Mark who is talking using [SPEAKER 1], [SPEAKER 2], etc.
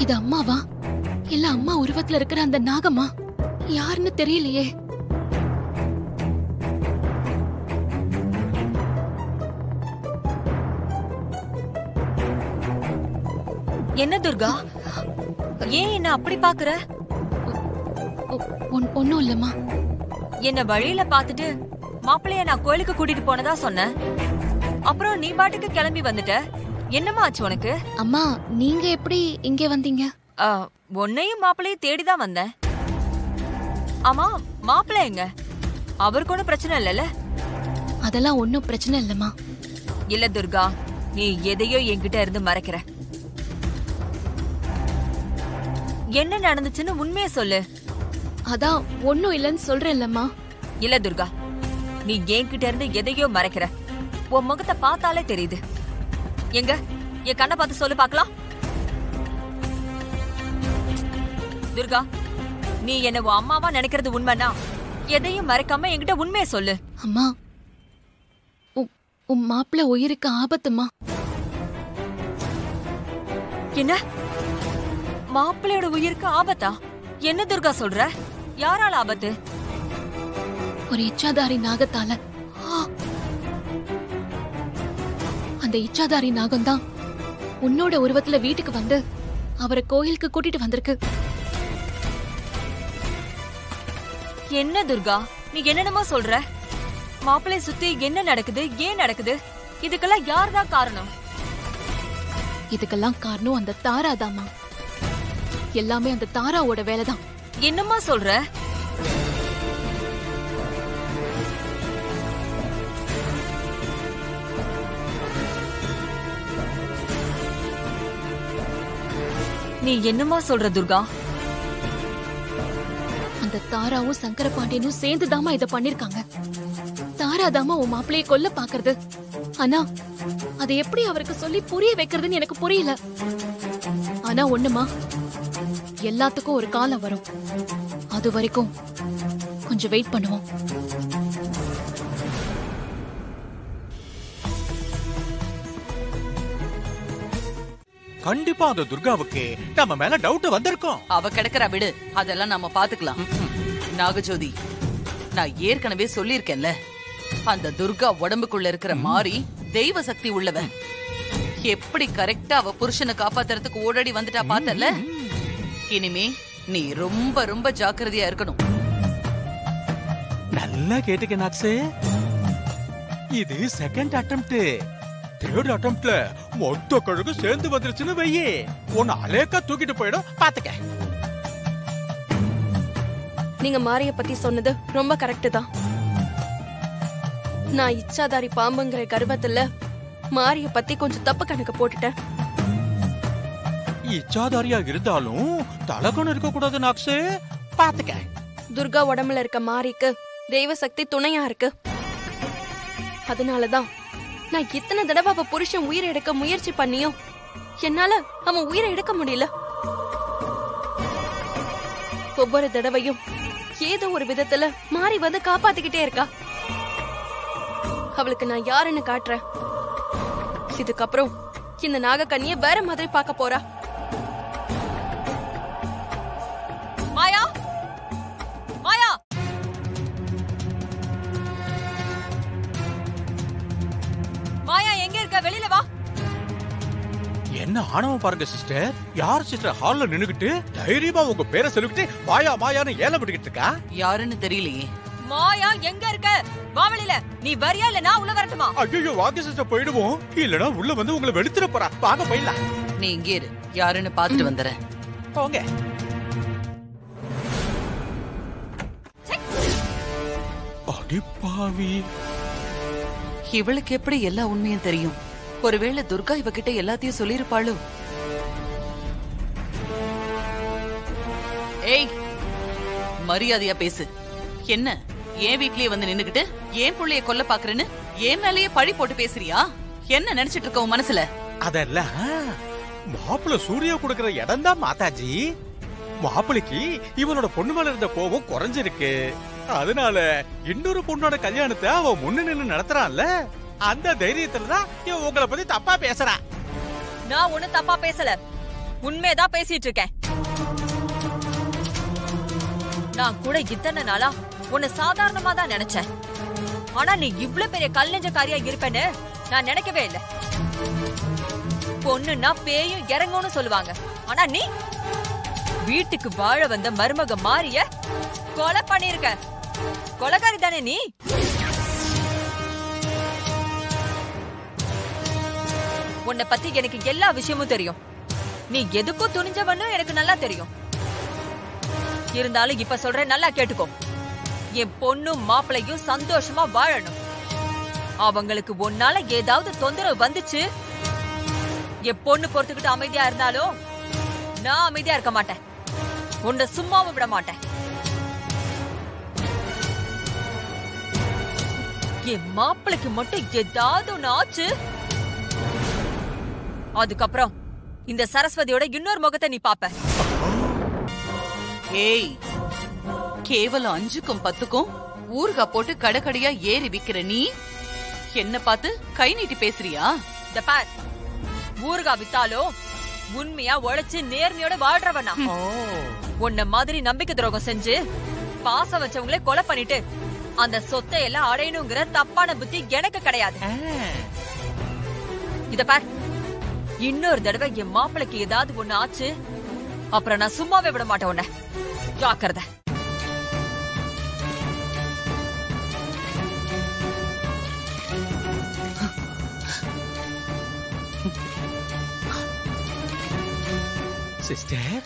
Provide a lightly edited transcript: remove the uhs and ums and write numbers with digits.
[SPEAKER 1] இது அம்மாவா இல்ல அம்மா உருவத்துல இருக்கிற அந்த நாகமா? யாருன்னு தெரியலையே.
[SPEAKER 2] என்ன துர்கா, ஏன் என்ன அப்படி பாக்குற?
[SPEAKER 1] ஒண்ணும் இல்லம்மா.
[SPEAKER 2] என்ன வழியில பாத்துட்டு மாப்பிள்ளைய நான் கோயிலுக்கு கூட்டிட்டு போனதா சொன்னேன். அப்புறம் நீ பாட்டுக்கு கிளம்பி வந்துட்ட. என்னமா ஆச்சு உனக்கு?
[SPEAKER 1] அம்மா, நீங்க எப்படி இங்க வந்தீங்க?
[SPEAKER 2] உன்னையும் மாப்பிள்ளையும் தேடிதான் வந்தேன். ஆமா, மாப்பிள்ளை எங்க? அவருக்கு ஒன்னும் பிரச்சனை இல்லல்ல?
[SPEAKER 1] அதெல்லாம் ஒன்னும் பிரச்சனை இல்லம்மா.
[SPEAKER 2] இல்ல துர்கா, நீ எதையோ என்கிட்ட இருந்து மறைக்கிற. என்ன நடந்துச்சுன்னு உண்மையை சொல்லு.
[SPEAKER 1] அதான் ஒன்னும் இல்லன்னு சொல்றேன்லம்மா.
[SPEAKER 2] இல்ல துர்கா, நீ என்கிட்ட இருந்து எதையோ மறைக்கிற. உன் முகத்தை பார்த்தாலே தெரியுது. எங்க என் கண்ணை பார்த்து சொல்லு பாக்கலாம். துர்கா, நீ என்ன உன் அம்மாவா நினைக்கிறது உண்மைனா எதையும் மறைக்காம என்கிட்ட உண்மையை சொல்லு.
[SPEAKER 1] அம்மா, உன் மாப்பிள்ள உயிருக்கு ஆபத்துமா.
[SPEAKER 2] என்ன? மாப்பிள்ளையோட உயிருக்கு ஆபத்தா? என்ன துர்கா சொல்ற? யாரால ஆபத்து?
[SPEAKER 1] ஒரு இச்சாதாரி நாகத்தால. அந்த இச்சாதாரி நாகம்தான் உன்னோட உருவத்துல வீட்டுக்கு வந்து அவரை கோயிலுக்கு கூட்டிட்டு வந்திருக்கு.
[SPEAKER 2] என்ன துர்கா, நீ என்னென்னமோ சொல்ற? மாப்பிள்ளை சுத்தி என்ன நடக்குது, ஏன் நடக்குது? இதுக்கெல்லாம் யார்தான் காரணம்?
[SPEAKER 1] இதுக்கெல்லாம் காரணம் அந்த தாராதாமா. எல்லாமே அந்த தாராவோட வேலைதான்.
[SPEAKER 2] என்னம்மா சொல்ற? நீ என்னம்மா சொல்ற துர்கா?
[SPEAKER 1] அந்த தாராவும் சங்கர பாண்டியனும் சேர்ந்துதாமா இத பண்ணிருக்காங்க. தாராதாமா உன் மாப்பிள்ளைய கொல்ல பாக்குறது. ஆனா அதை எப்படி அவருக்கு சொல்லி புரிய வைக்கிறதுன்னு எனக்கு புரியல. ஆனா ஒண்ணுமா, எல்லாத்துக்கும் ஒரு காலம் வரும். அது வரைக்கும் கொஞ்சம் வெயிட் பண்ணுவோம்.
[SPEAKER 3] கண்டிப்பா அந்த துர்காவுக்கு நம்ம மேல டவுட் வந்திருக்கும்.
[SPEAKER 4] அவ கிடக்குறா விடு, அதெல்லாம் நாம பாத்துக்கலாம். நாகஜோதி, நான் ஏற்கனவே சொல்லிருக்கேன்ல, அந்த துர்கா உடம்புக்குள்ள இருக்கிற மாறி தெய்வ சக்தி உள்ளவன். எப்படி கரெக்டா அவ புருஷனை காப்பாத்துறதுக்கு ஓடடி வந்துட்டா பாத்தல. இனிமே நீ ரொம்ப ரொம்ப ஜாக்கிரதையா இருக்கணும்.
[SPEAKER 3] நல்லா கேட்டுக்க நாக்ஸே, இது செகண்ட் அட்டெம்ப்ட். தேர்ட் அட்டெம்ப்ட்ல மொத்த கழுகு சேர்ந்து வந்துருச்சுன்னு வையே, உன்னை அலேக்கா தூக்கிட்டு போயிடும் பாத்துக்க.
[SPEAKER 5] நீங்க மாரிய பத்தி சொன்னது ரொம்ப கரெக்ட் தான். நான் இச்சாதாரி பாம்புங்கிற கர்வத்துல மாரிய பத்தி கொஞ்சம் தப்பு கணக்கு போட்டுட்டேன்.
[SPEAKER 3] இச்சாதாரியா இருந்தாலும் தலகணம் இருக்க கூடாது நாக்ஸே, பாத்துக்க.
[SPEAKER 5] துர்கா உடம்புல இருக்க மாரிக்கு தெய்வ சக்தி துணையா இருக்கு. அதனாலதான் நான் இத்தனை தடவை அவ புருஷன் உயிரை எடுக்க முயற்சி பண்ணியும் என்னால அவன் உயிரை எடுக்க முடியல. ஒவ்வொரு தடவையும் ஏதோ ஒரு விதத்துல மாறி வந்து காப்பாத்திக்கிட்டே இருக்கா. அவளுக்கு நான் யாருன்னு காட்டுறேன். இதுக்கப்புறம் இந்த நாகக்கண்ணிய வேற மாதிரி பார்க்க போறா.
[SPEAKER 2] மாயா, மாயா, மாயா எங்க இருக்க? வெளியில வா.
[SPEAKER 3] என்ன ஆணவம் பாருங்க சிஸ்டர். யார் சிஸ்டர் ஹால்ல நின்னுகிட்டு தைரியமா உங்க பேரை சொல்லிக்கிட்டு மாயா மாயான்னு ஏலம் விட்டுக்கிட்டு இருக்கா?
[SPEAKER 4] யாருன்னு தெரியலையே.
[SPEAKER 2] மாயா எங்க இருக்க? வா வெளியில. நீ வரியா இல்ல நான் உள்ள வரட்டுமா?
[SPEAKER 3] ஐயோ வாங்க சிஸ்டர், போயிடுவோம். இல்லனா உள்ள வந்து உங்களை வெளுத்துற போறா. வாங்க போயிடலாம்.
[SPEAKER 4] நீ இங்கே இரு, யாருன்னு பாத்துட்டு வந்துறேன்.
[SPEAKER 3] போங்க. அடிப்பாவி,
[SPEAKER 4] இவளுக்கு எப்படி எல்லா உண்மையும் தெரியும்? ஒருவேளை துர்கா இவகிட்ட எல்லாத்தையும் சொல்லிருப்பாளோ? ஏய், மரியாதையா பேசு. என்ன ஏன் வீட்லயே வந்து நின்னுகிட்டு ஏன் புள்ளைய கொல்ல பாக்குறேன்னு ஏன் மேலேயே பழி போட்டு பேசுறியா? என்ன நினைச்சிட்டு இருக்க உன் மனசுல?
[SPEAKER 3] அதெல்லாம் மாப்பிள்ள சூர்யா கொடுக்கிற இடம் தான் மாதாஜி. மாப்பிளைக்கு இவனோட பொண்ணு மேல இருந்த கோபம் குறைஞ்சிருக்கு. அதனால இன்னொரு பொண்ணோட கல்யாணத்தை அவன் முன்ன நின்னு நடத்துறான்ல, அந்த தைரியத்துலதான் இவன் உங்களை பத்தி தப்பா பேசுறான்.
[SPEAKER 2] நான் ஒண்ணு தப்பா பேசல. உண்மையதான் பேசிட்டு இருக்கேன். நான் கூட இத்தனை நாளா உன்னை சாதாரணமா தான் நினைச்சேன். ஆனா நீ இவ்ளோ பெரிய கல்லெஞ்சக்காரியா இருப்பேன்னு நான் நினைக்கவே இல்லை. பொண்ணுன்னா பேயும் இறங்கும்னு சொல்லுவாங்க. ஆனா நீ வீட்டுக்கு வாழ வந்த மருமக மாறிய கொலை பண்ணிருக்க. கொலைகாரி தானே நீ? உன்னை பத்தி எனக்கு எல்லா விஷயமும் தெரியும். நீ எதுக்கும் துணிஞ்சவன்னு எனக்கு நல்லா தெரியும். இருந்தாலும் இப்ப சொல்றேன், நல்லா கேட்டுக்கோ. என் பொண்ணும் மாப்பிளையும் சந்தோஷமா வாழணும். அவங்களுக்கு ஒன்னால ஏதாவது தொந்தரவு வந்துச்சு, என் பொண்ணு பொறுத்துக்கிட்டு அமைதியா இருந்தாலும் நான் அமைதியா இருக்க மாட்டேன். உன்னை சும்மாவும் விட மாட்டேன். என் மாப்பிளைக்கு மட்டும் ஏதாவது ஒண்ணு ஆச்சு, அதுக்கப்புறம் இந்த சரஸ்வதியோட இன்னொரு முகத்தை நீ பாப்ப.
[SPEAKER 4] ஏய், கேவலம் 5க்கும் 10க்கும் ஊறுகாய் போட்டு கடக்கடியா ஏறி விக்கிற நீ என்ன பார்த்து கை நீட்டி பேசுறியா?
[SPEAKER 2] இந்த பார், ஊறுகாய் வித்தாலும் உண்மையா உழைச்சு நேர்மையோட வாழ்றவனா. உன்ன மாதிரி நம்பிக்கை துரோகம் செஞ்சு பாசம் வச்சவங்களே கொலை பண்ணிட்டு அந்த சொத்தை எல்லாம் அடையணுங்கிற தப்பான புத்தி எனக்கு கிடையாது. இத பார், இன்னொரு தடவை என் மாப்பிளைக்கு ஏதாவது ஒண்ணு ஆச்சு, அப்புறம் நான் சும்மாவே விட மாட்டேன். உன்ன ஜாக்கிரதை.
[SPEAKER 3] சிஸ்டர்,